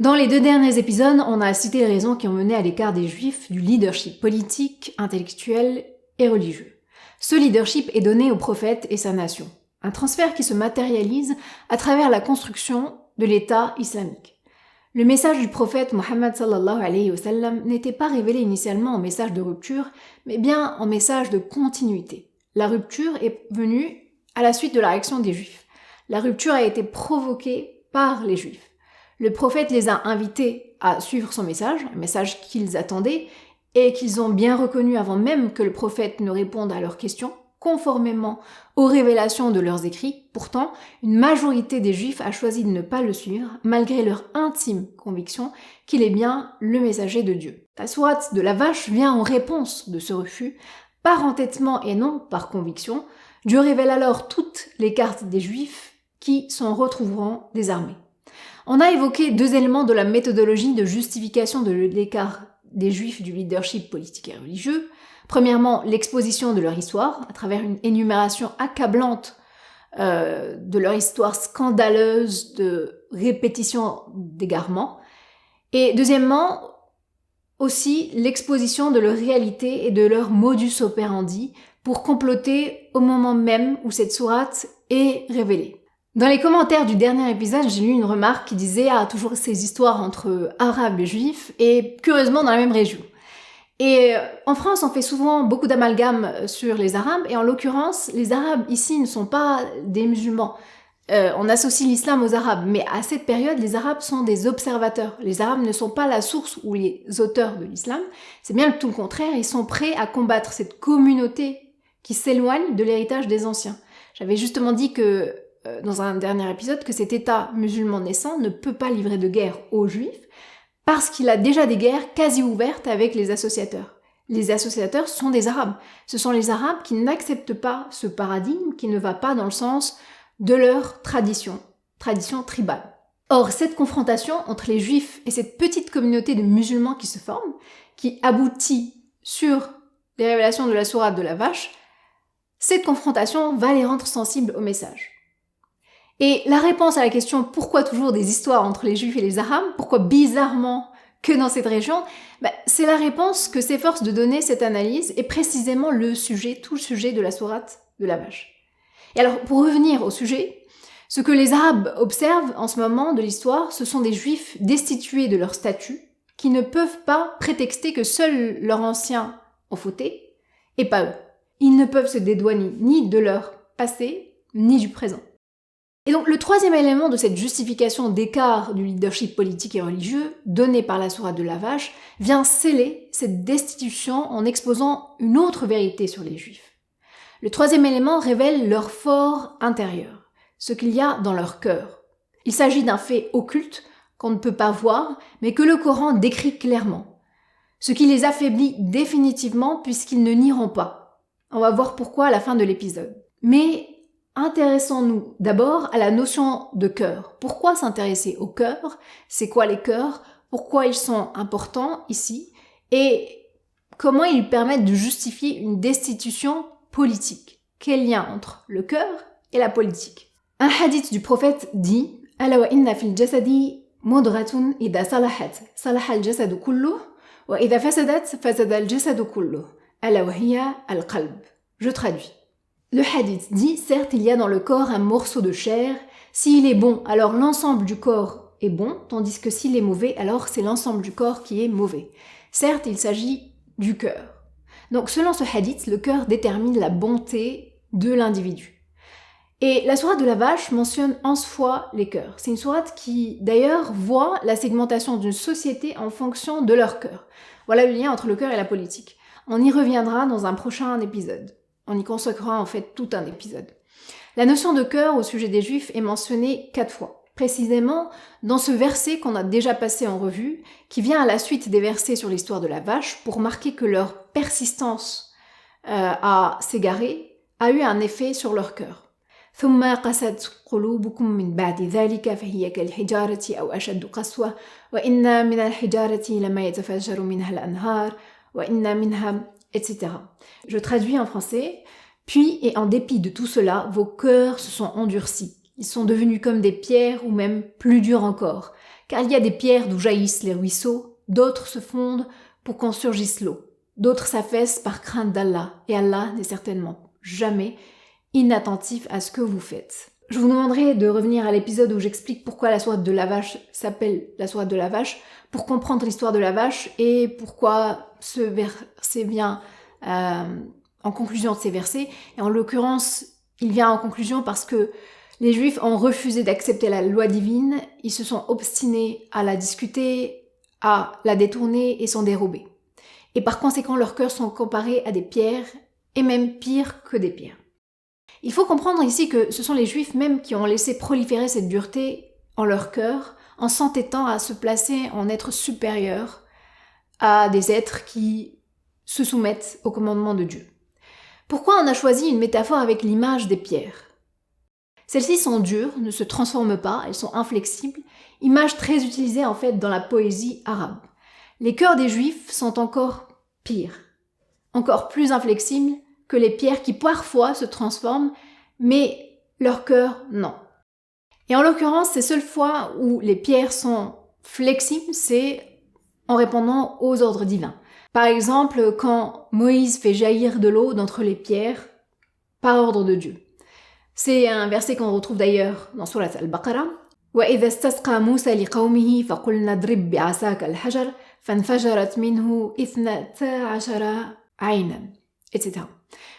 Dans les 2 derniers épisodes, on a cité les raisons qui ont mené à l'écart des Juifs du leadership politique, intellectuel et religieux. Ce leadership est donné au prophète et sa nation, un transfert qui se matérialise à travers la construction de l'État islamique. Le message du prophète Mohammed sallallahu alayhi wa sallam n'était pas révélé initialement en message de rupture, mais bien en message de continuité. La rupture est venue à la suite de la réaction des Juifs. La rupture a été provoquée par les Juifs. Le prophète les a invités à suivre son message, un message qu'ils attendaient et qu'ils ont bien reconnu avant même que le prophète ne réponde à leurs questions, conformément aux révélations de leurs écrits. Pourtant, une majorité des Juifs a choisi de ne pas le suivre, malgré leur intime conviction qu'il est bien le messager de Dieu. La sourate de la vache vient en réponse de ce refus, par entêtement et non par conviction. Dieu révèle alors toutes les cartes des Juifs qui s'en retrouveront désarmés. On a évoqué 2 éléments de la méthodologie de justification de l'écart des Juifs du leadership politique et religieux. Premièrement, l'exposition de leur histoire, à travers une énumération accablante de leur histoire scandaleuse de répétition d'égarements. Et deuxièmement, aussi l'exposition de leur réalité et de leur modus operandi pour comploter au moment même où cette sourate est révélée. Dans les commentaires du dernier épisode, j'ai lu une remarque qui disait « Ah, toujours ces histoires entre arabes et juifs, et curieusement dans la même région ». Et en France, on fait souvent beaucoup d'amalgames sur les arabes, et en l'occurrence, les arabes ici ne sont pas des musulmans. On associe l'islam aux arabes, mais à cette période, les arabes sont des observateurs. Les arabes ne sont pas la source ou les auteurs de l'islam, c'est bien tout le contraire, ils sont prêts à combattre cette communauté qui s'éloigne de l'héritage des anciens. J'avais justement dit que dans un dernier épisode, que cet État musulman naissant ne peut pas livrer de guerre aux Juifs parce qu'il a déjà des guerres quasi ouvertes avec les associateurs. Les associateurs sont des Arabes. Ce sont les Arabes qui n'acceptent pas ce paradigme qui ne va pas dans le sens de leur tradition tribale. Or, cette confrontation entre les Juifs et cette petite communauté de musulmans qui se forme, qui aboutit sur les révélations de la sourate de la vache, cette confrontation va les rendre sensibles au message. Et la réponse à la question « Pourquoi toujours des histoires entre les Juifs et les Arabes ? Pourquoi bizarrement que dans cette région ?» c'est la réponse que s'efforce de donner cette analyse et précisément tout le sujet de la sourate de la vache. Et alors, pour revenir au sujet, ce que les Arabes observent en ce moment de l'histoire, ce sont des Juifs destitués de leur statut, qui ne peuvent pas prétexter que seuls leurs anciens ont fauté, et pas eux. Ils ne peuvent se dédouaner ni de leur passé, ni du présent. Et donc le 3e élément de cette justification d'écart du leadership politique et religieux, donné par la sourate de la vache, vient sceller cette destitution en exposant une autre vérité sur les Juifs. Le 3e élément révèle leur fort intérieur, ce qu'il y a dans leur cœur. Il s'agit d'un fait occulte qu'on ne peut pas voir, mais que le Coran décrit clairement. Ce qui les affaiblit définitivement puisqu'ils ne nieront pas. On va voir pourquoi à la fin de l'épisode. Mais intéressons-nous d'abord à la notion de cœur. Pourquoi s'intéresser au cœur ? C'est quoi les cœurs ? Pourquoi ils sont importants ici ? Et comment ils permettent de justifier une destitution politique ? Quel lien entre le cœur et la politique ? Un hadith du prophète dit « Ala wa inna fil jasadi mudratun idha salahat, salaha al-jasadu kulluh, wa idha fasadat, fasada al-jasadu kulluh, ala wa hiya al-qalb » Je traduis. Le hadith dit, certes, il y a dans le corps un morceau de chair, s'il est bon, alors l'ensemble du corps est bon, tandis que s'il est mauvais, alors c'est l'ensemble du corps qui est mauvais. Certes, il s'agit du cœur. Donc, selon ce hadith, le cœur détermine la bonté de l'individu. Et la sourate de la vache mentionne 11 fois les cœurs. C'est une sourate qui, d'ailleurs, voit la segmentation d'une société en fonction de leur cœur. Voilà le lien entre le cœur et la politique. On y reviendra dans un prochain épisode. On y consacrera en fait tout un épisode. La notion de cœur au sujet des Juifs est mentionnée 4 fois, précisément dans ce verset qu'on a déjà passé en revue, qui vient à la suite des versets sur l'histoire de la vache pour marquer que leur persistance à s'égarer a eu un effet sur leur cœur. ثم قست قلوبكم من بعد ذلك فهي كالحجارة أو أشد قسوة وإن من الحجارة لما يتفجر منها الأنهار وإن منها etc. Je traduis en français. Puis, et en dépit de tout cela, vos cœurs se sont endurcis. Ils sont devenus comme des pierres ou même plus durs encore. car il y a des pierres d'où jaillissent les ruisseaux, d'autres se fondent pour qu'en surgisse l'eau, d'autres s'affaissent par crainte d'Allah, et Allah n'est certainement jamais inattentif à ce que vous faites. Je vous demanderai de revenir à l'épisode où j'explique pourquoi la sourate de la vache s'appelle la sourate de la vache, pour comprendre l'histoire de la vache et pourquoi ce verset vient en conclusion de ces versets. Et en l'occurrence, il vient en conclusion parce que les Juifs ont refusé d'accepter la loi divine, ils se sont obstinés à la discuter, à la détourner et s'en dérober. Et par conséquent, leurs cœurs sont comparés à des pierres, et même pire que des pierres. Il faut comprendre ici que ce sont les Juifs même qui ont laissé proliférer cette dureté en leur cœur, en s'entêtant à se placer en êtres supérieurs à des êtres qui se soumettent au commandement de Dieu. Pourquoi on a choisi une métaphore avec l'image des pierres ? Celles-ci sont dures, ne se transforment pas, elles sont inflexibles, image très utilisée en fait dans la poésie arabe. Les cœurs des Juifs sont encore pires, encore plus inflexibles que les pierres qui parfois se transforment, mais leur cœur, non. Et en l'occurrence, ces seules fois où les pierres sont flexibles, c'est en répondant aux ordres divins. Par exemple, quand Moïse fait jaillir de l'eau d'entre les pierres, par ordre de Dieu. C'est un verset qu'on retrouve d'ailleurs dans Surat Al-Baqarah. وَإِذَا اسْتَسْقَى مُوسَى لِقَوْمِهِ فَقُلْنَا اضْرِبْ بِعَصَاكَ الْحَجَرَ فَانْفَجَرَتْ مِنْهُ 12 عَيْنًا, etc.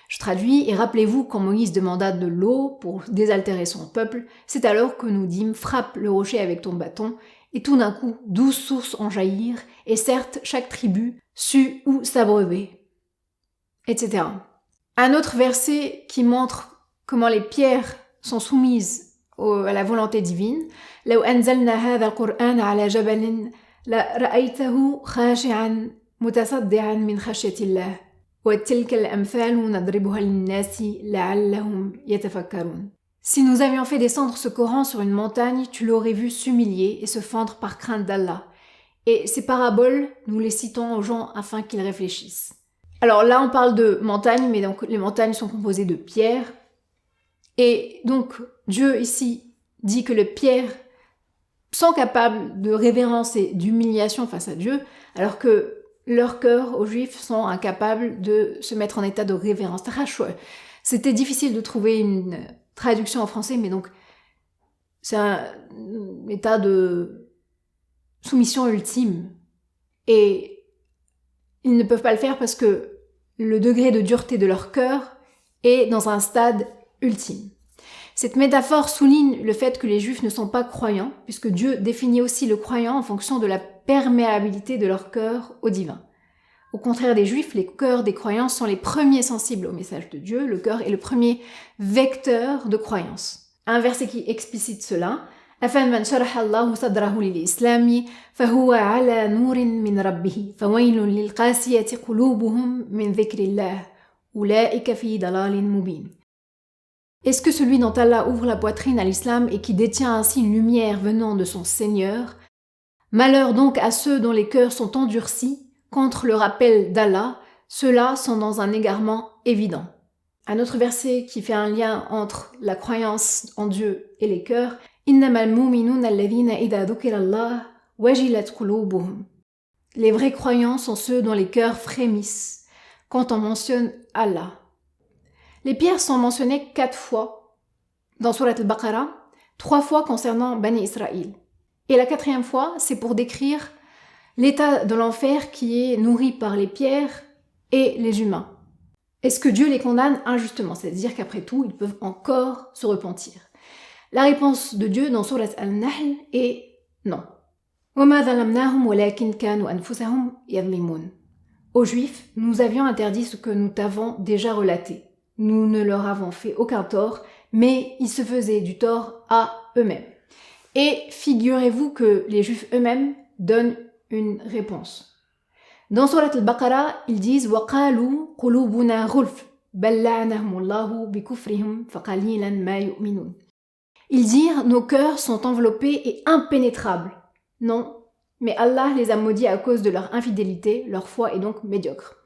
Je traduis, et rappelez-vous quand Moïse demanda de l'eau pour désaltérer son peuple, c'est alors que nous dîmes frappe le rocher avec ton bâton, et tout d'un coup 12 sources en jaillirent, et certes chaque tribu sut où s'abreuver, etc. Un autre verset qui montre comment les pierres sont soumises à la volonté divine. لو أنزلنا هذا القرآن على جبل لرأيته خاشعا متصدعا من خشية الله وتلك الأمثال نضربها للناس لعلهم يتفكرون. Si nous avions fait descendre ce Coran sur une montagne, tu l'aurais vu s'humilier et se fendre par crainte d'Allah. Et ces paraboles, nous les citons aux gens afin qu'ils réfléchissent. Alors là, on parle de montagnes, mais donc les montagnes sont composées de pierres. Et donc, Dieu ici dit que les pierres sont capables de révérence et d'humiliation face à Dieu, alors que leurs cœurs aux Juifs sont incapables de se mettre en état de révérence. C'était difficile de trouver une traduction en français, mais donc c'est un état de soumission ultime. Et ils ne peuvent pas le faire parce que le degré de dureté de leur cœur est dans un stade ultime. Cette métaphore souligne le fait que les Juifs ne sont pas croyants, puisque Dieu définit aussi le croyant en fonction de la perméabilité de leur cœur au divin. Au contraire des Juifs, les cœurs des croyants sont les premiers sensibles au message de Dieu, le cœur est le premier vecteur de croyance. Un verset qui explicite cela, أَفَمَنْ شَرَحَ اللَّهُ صَدْرَهُ لِلْإِسْلَامِ فَهُوَ عَلَى نُورٍ مِّن رَبِّهِ فَوَيْلٌ لِلْقَاسِيَةِ قُلُوبُهُمْ مِنْ ذِكْرِ اللَّهِ أُولَئِكَ فِي ضَلَالٍ مُبِينٍ. Est-ce que celui dont Allah ouvre la poitrine à l'islam et qui détient ainsi une lumière venant de son Seigneur, malheur donc à ceux dont les cœurs sont endurcis contre le rappel d'Allah, ceux-là sont dans un égarement évident. Un autre verset qui fait un lien entre la croyance en Dieu et les cœurs, إِنَّمَا الْمُؤْمِنُونَ الَّذِينَ إِذَا ذُكِرَ اللَّهُ وَجِلَتْ قُلُوبُهُمْ. Les vrais croyants sont ceux dont les cœurs frémissent quand on mentionne Allah. Les pierres sont mentionnées 4 fois dans Surat Al-Baqarah, 3 fois concernant Bani Israël. Et la 4e fois, c'est pour décrire l'état de l'enfer qui est nourri par les pierres et les humains. Est-ce que Dieu les condamne injustement? C'est-à-dire qu'après tout, ils peuvent encore se repentir. La réponse de Dieu dans Surat Al-Nahl est non. وَمَا ظَلَمْنَاهُمْ وَلَكِنْ كَانُوا أَنفُسَهُمْ يَظْلِمُونَ. Aux Juifs, nous avions interdit ce que nous t'avons déjà relaté. Nous ne leur avons fait aucun tort, mais ils se faisaient du tort à eux-mêmes. Et figurez-vous que les Juifs eux-mêmes donnent une réponse. Dans Surat Al-Baqarah, ils disent وَقَالُوا قُلُوبُنَا غُلْفٌ بَلْ لَعَنَهُمُ اللَّهُ بِكُفْرِهِمْ فَقَلِيلًا مَا يُؤْمِنُونَ. Ils dirent nos cœurs sont enveloppés et impénétrables. Non, mais Allah les a maudits à cause de leur infidélité, leur foi est donc médiocre.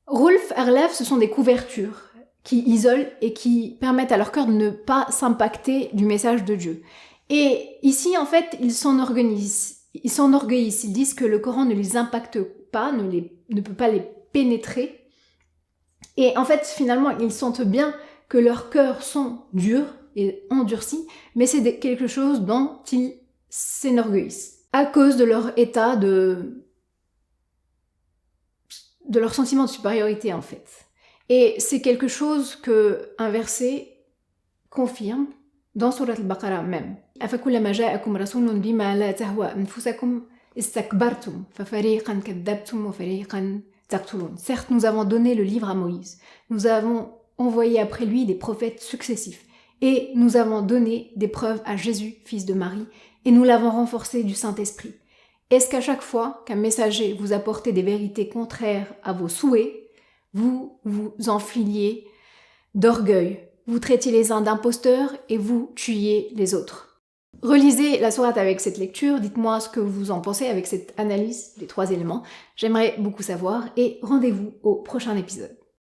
Rulf, Arlef, ce sont des couvertures qui isolent et qui permettent à leur cœur de ne pas s'impacter du message de Dieu. Et ici, en fait, ils s'enorgueillissent. Ils disent que le Coran ne les impacte pas, ne peut pas les pénétrer. Et en fait, finalement, ils sentent bien que leurs cœurs sont durs et endurcis, mais c'est quelque chose dont ils s'enorgueillissent à cause de leur état de leur sentiment de supériorité, en fait. Et c'est quelque chose que un verset confirme dans Surat al-Baqarah même. أَفَكُلَّمَا جَاءَكُمْ رَسُولٌ بِمَا لَا تَهْوَى أَنفُسَكُمْ اسْتَكْبَرْتُمْ فَفَرِيقًا كَذَّبْتُمْ وَفَرِيقًا تَقْتُلُونَ. Certes, nous avons donné le livre à Moïse. Nous avons envoyé après lui des prophètes successifs. Et nous avons donné des preuves à Jésus, fils de Marie, et nous l'avons renforcé du Saint-Esprit. Est-ce qu'à chaque fois qu'un messager vous apportait des vérités contraires à vos souhaits, vous vous enfiliez d'orgueil, vous traitiez les uns d'imposteurs et vous tuiez les autres? Relisez la sourate avec cette lecture, dites-moi ce que vous en pensez avec cette analyse des 3 éléments. J'aimerais beaucoup savoir et rendez-vous au prochain épisode.